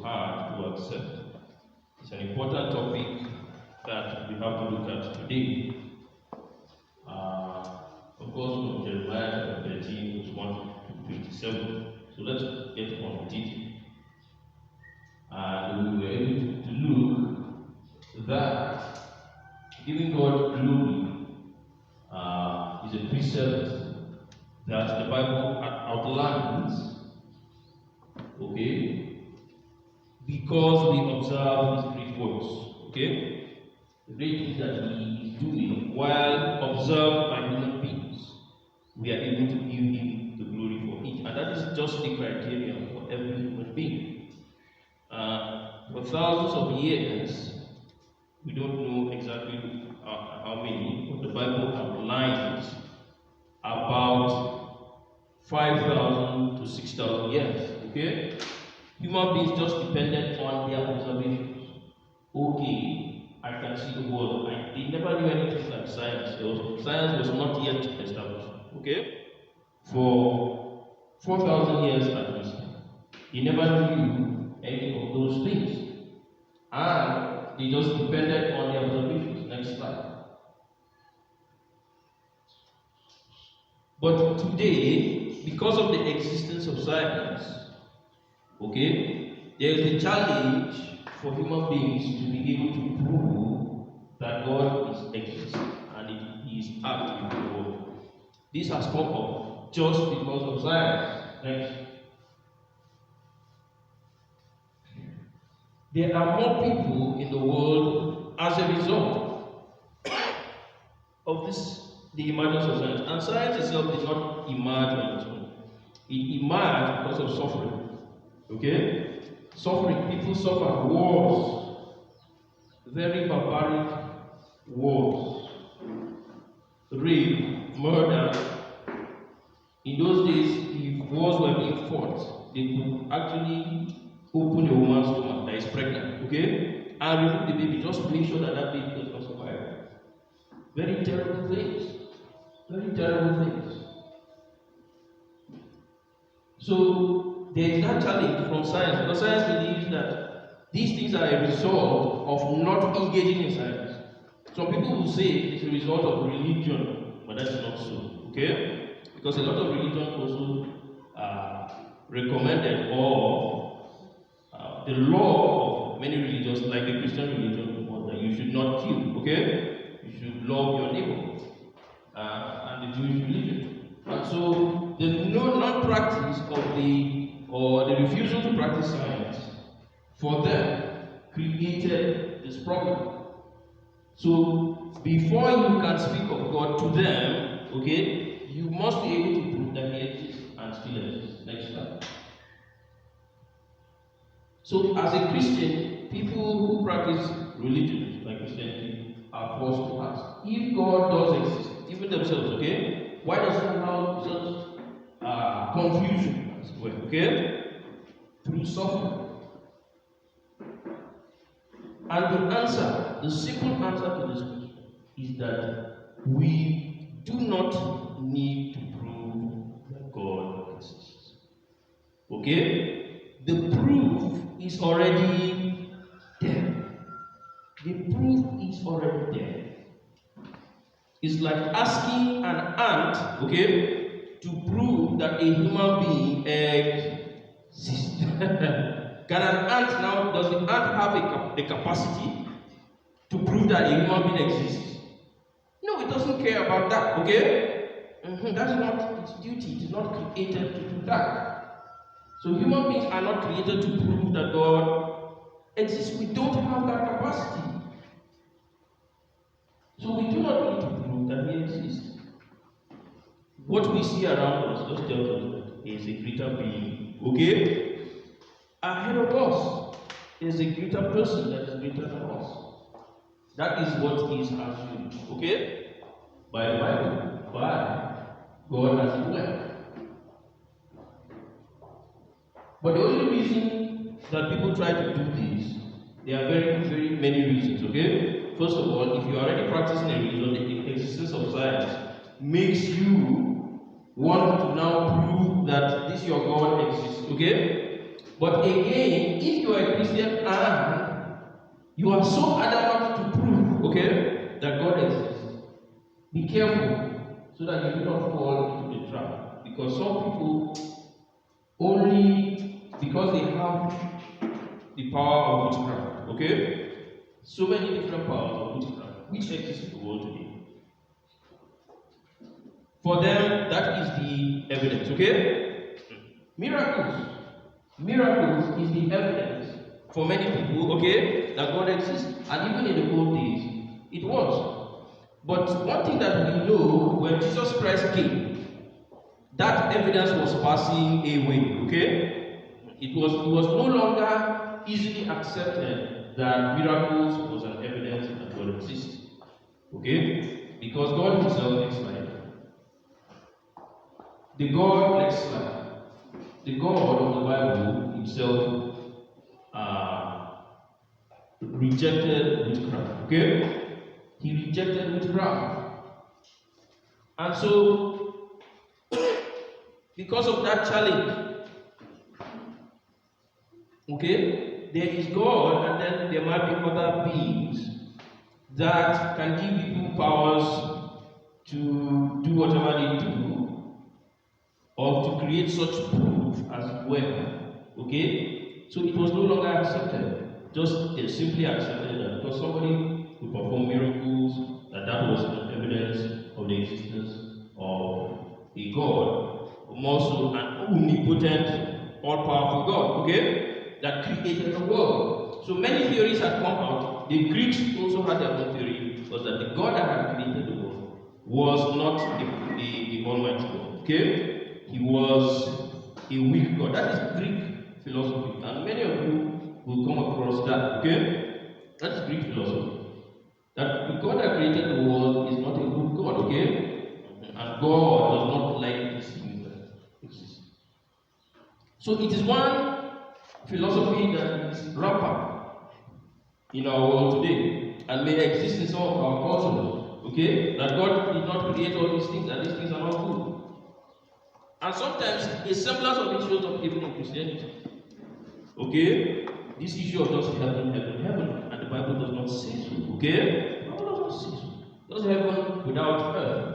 hard to accept. It's an important topic that we have to look at today. Of course, from Jeremiah 13, verse 1 to 27. So let's get on with it. And we were able to look that giving God glory is a precept that the Bible outlines, okay, because we observe His great works, okay, the great things that He is doing while observed by human beings, we are able to give Him the glory for it, and that is just the criterion for every human being. For thousands of years, we don't know exactly how many, but the Bible outlines about 5,000 to 6,000 years. Okay? Human beings just depended on their observations. Okay, I can see the world. They never knew anything like science. Science was not yet established. Okay? For 4,000 years at least, they never knew any of those things. And they just depended on their observations. Next slide. But today, because of the existence of science, okay, there is a challenge for human beings to be able to prove that God exists and He is active in the world. This has come up just because of science. Next. There are more people in the world as a result of the emergence of science. And science itself did not emerge on its own. It emerged because of suffering. Okay? Suffering. People suffer wars. Very barbaric wars. Rape, murder. In those days, if wars were being fought, they could actually open a woman's stomach that is pregnant, okay? And remove the baby, just to make sure that that baby does not survive. Very terrible things. Very terrible things. So, there is that challenge from science, because science believes that these things are a result of not engaging in science. Some people will say it's a result of religion, but that's not so, okay? Because a lot of religion also recommended or the law of many religions, like the Christian religion, was that you should not kill, okay? You should love your neighbor, and the Jewish religion. And so the non-practice of the refusal to practice science for them created this problem. So before you can speak of God to them, okay, you must be able to prove that He exists and still exists. Next slide. So, as a Christian, people who practice religion like Christianity are forced to ask, if God does exist, even themselves, okay, why does He allow such confusion as well, okay, through suffering? And the simple answer to this question is that we do not need to prove that God exists. Okay? The proof is already there. The proof is already there. It's like asking an ant, okay, to prove that a human being exists. Can an ant now, does the ant have a capacity to prove that a human being exists? No, it doesn't care about that, okay? That's not its duty. It is not created to do that. So human beings are not created to prove that God exists. We don't have that capacity. So we do not need to prove that He exists. What we see around us just tells us that He is a greater being, okay? Ahead of us is a greater person that is greater than us. That is what is assumed, okay? By the Bible, by God as well. But the only reason that people try to do this, there are very, very many reasons, okay? First of all, if you are already practicing a religion, the existence of science makes you want to now prove that this your God exists, okay? But again, if you are a You are so adamant to prove, okay, that God exists. Be careful so that you do not fall into the trap. Because some people, only because they have the power of witchcraft, okay? So many different powers of witchcraft which exist in the world today. For them, that is the evidence, okay? Miracles. Miracles is the evidence for many people, okay, that God exists. And even in the old days, it was. But one thing that we know, when Jesus Christ came, that evidence was passing away, okay? It was no longer easily accepted that miracles was an evidence that God exists, okay? Because God Himself is life. The God next slide. The God of the Bible Himself rejected witchcraft. Okay? He rejected witchcraft. And so, because of that challenge, okay, there is God, and then there might be other beings that can give people powers to do whatever they do, or to create such proof as well. Okay? So it was no longer accepted. Just simply accepted that because somebody could perform miracles, that was an evidence of the existence of a God, more so an omnipotent, all-powerful God, okay, that created the world. So many theories had come out. The Greeks also had their own theory, was that the God that had created the world was not the Almighty God, okay? He was a weak God. That is Greek philosophy, and many of you will come across that, okay? That's Greek philosophy. That the God that created the world is not a good God, okay? And God does not like these things that exist. So it is one philosophy that is rampant in our world today and may exist in some of our cultures, okay? That God did not create all these things, and these things are not good. And sometimes a semblance of it shows up even in Christianity. Okay? This issue of just heaven, and the Bible does not say so. Okay? The Bible does not say so. Just heaven without earth.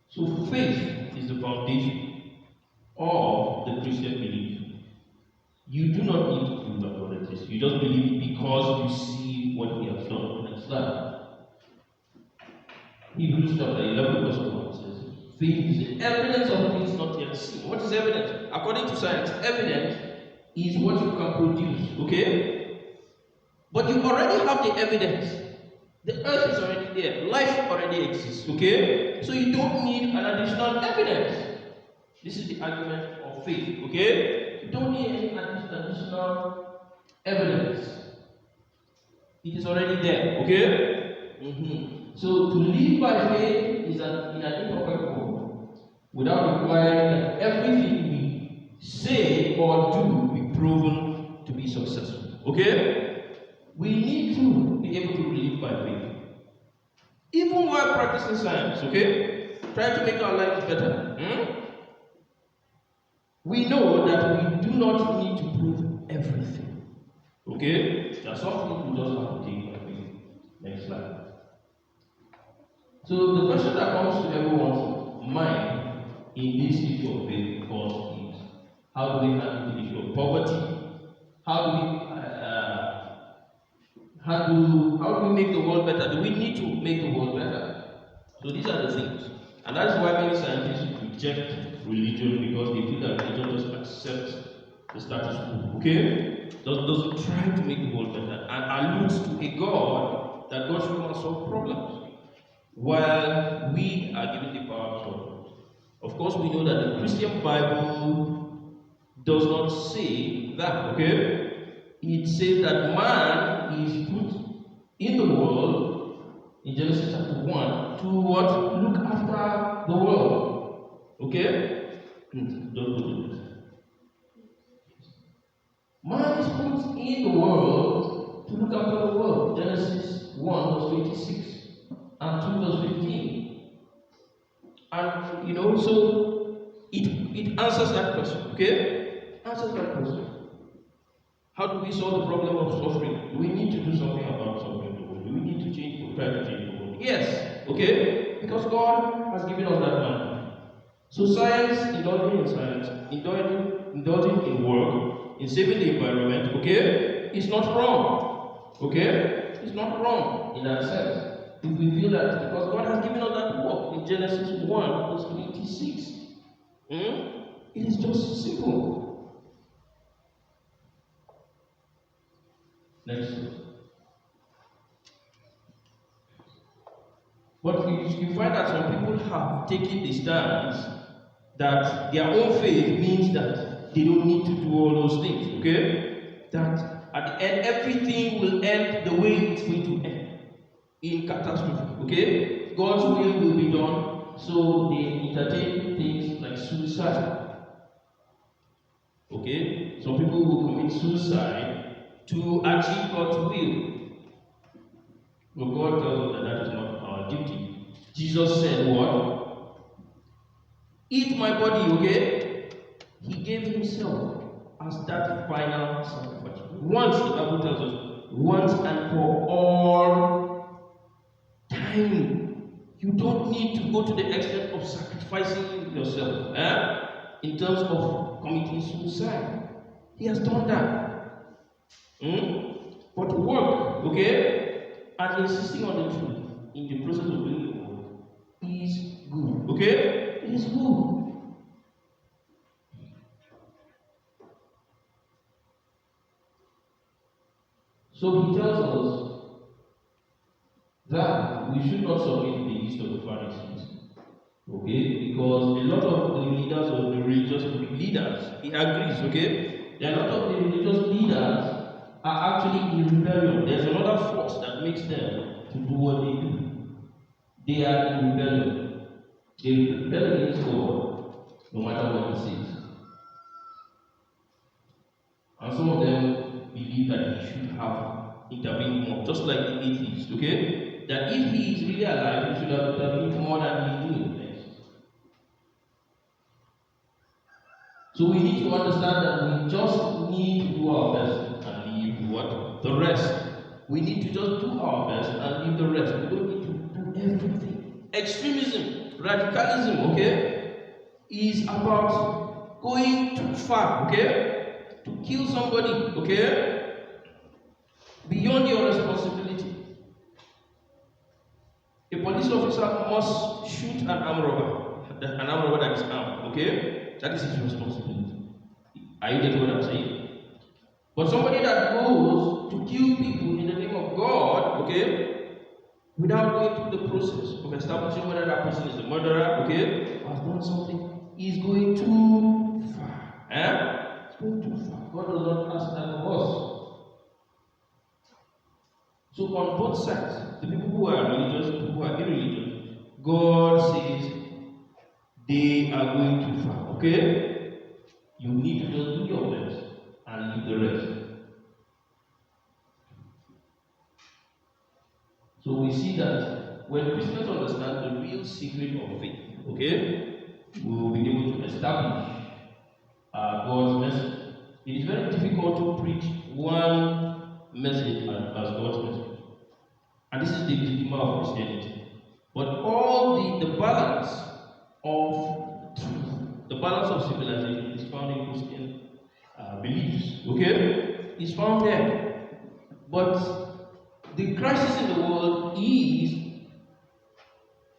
So faith is the foundation of the Christian belief. You do not need to prove that God exists. You just believe it because you see what He has done. Next slide. Hebrews chapter 11 verse 1 says, faith is the evidence of things not yet seen. What is evidence? According to science, evidence is what you can produce, okay? But you already have the evidence. The earth is already there. Life already exists, okay? So you don't need an additional evidence. This is the argument of faith, okay? You don't need any additional evidence. It is already there, okay? So to live by faith is in an imperfect world, without requiring that everything we say or do be proven to be successful. Okay? We need to be able to live by faith. Even while practicing science, okay? Trying to make our lives better. We know that we do not need to prove everything. Okay? There are some things we just have to take by faith. Next slide. So the question that comes to everyone's mind in this issue of faith, of course, is how do we handle the issue of poverty? How do we make the world better? Do we need to make the world better? So these are the things. And that's why many scientists reject religion, because they feel that religion just accepts the status quo. Okay? Doesn't try to make the world better and alludes to a God that God should not solve problems, while we are given the power to solve. Of course, we know that the Christian Bible does not say that, okay? It says that man is put in the world, in Genesis chapter 1, to what? Look after the world. Okay? Don't do this. Man is put in the world to look after the world. Genesis 1 verse 26. And 2 verse 15. And so it answers that question, okay? Answers that question. How do we solve the problem of suffering? Do we need to do something about suffering? Do we need to change, try to change the world? Yes. Okay? Because God has given us that man. So science, indulging in science, indulging in work, in saving the environment, okay, is not wrong. Okay? It's not wrong in that sense. If we feel that, because God has given us that work in Genesis 1, verse 26. It is just simple. Next. But you find that some people have taken the stance that their own faith means that they don't need to do all those things, okay? That at the end, everything will end the way it's going to end, in catastrophe, okay? God's will be done, so they entertain things like suicide. Okay? Some people will commit suicide to achieve God's will. But God tells us that that is not our duty. Jesus said what? Eat my body, okay? He gave himself as that final sacrifice. Once, the Bible tells us, once and for all time. You don't need to go to the extent of sacrificing yourself in terms of committing suicide. He has done that. But work, okay, and insisting on the truth in the process of doing the work is good. Okay? It is good. So he tells us that we should not submit to the yeast of the Pharisees. Okay? Because a lot of the leaders of the religious leaders, he agrees, okay? There are a lot of the religious leaders are actually in rebellion. There's another force that makes them to do what they do. They are in rebellion. They rebel against God, no matter what he says. And some of them believe that he should have intervened more, just like the atheists, okay? That if he is really alive, he should have intervened more than he's doing. So we need to understand that we just need to do our best and leave what? The rest. We need to just do our best and leave the rest. We don't need to do everything. Extremism, radicalism, okay, is about going too far, okay, to kill somebody, okay, beyond your responsibility. A police officer must shoot an armed robber that is armed, okay? That is his responsibility. Are you getting what I'm saying? But somebody that goes to kill people in the name of God, okay, without going through the process of establishing whether that person is a murderer, okay, or has done something, is going too far. It's going too far. God does not ask that of us. So on both sides, the people who are religious, the people who are irreligious, God says they are going too far. Okay? You need to just do your best and leave the rest. So we see that when Christians understand the real secret of faith, okay, we will be able to establish God's message. It is very difficult to preach one message as God's message. And this is the dilemma of Christianity. But all the balance of truth, the balance of civilization is found in Christian beliefs. Okay? It's found there. But the crisis in the world is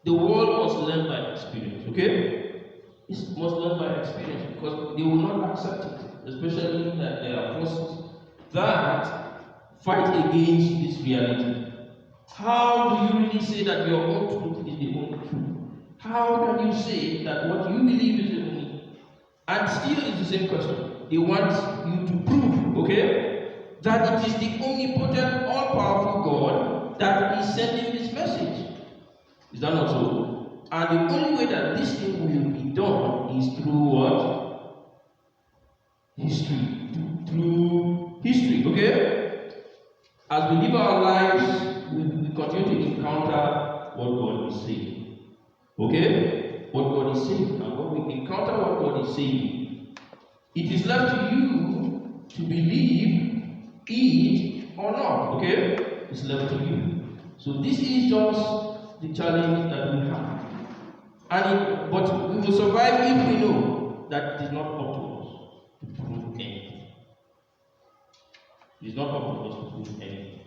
the world must learn by experience. Okay? It must learn by experience because they will not accept it, especially that there are forces that fight against this reality. How do you really say that your own truth is the only truth? How can you say that what you believe is the only? And still it's the same question. They want you to prove, okay, that it is the omnipotent, all-powerful God that is sending this message. Is that not so? And the only way that this thing will be done is through what? History. Through history, okay? As we live our lives, we continue to encounter what God is saying. Okay? What God is saying. And when we encounter what God is saying, it is left to you to believe eat or not. Okay? It's left to you. So this is just the challenge that we have. But we will survive if we know that it is not up to us to prove anything. It is not up to us to prove anything.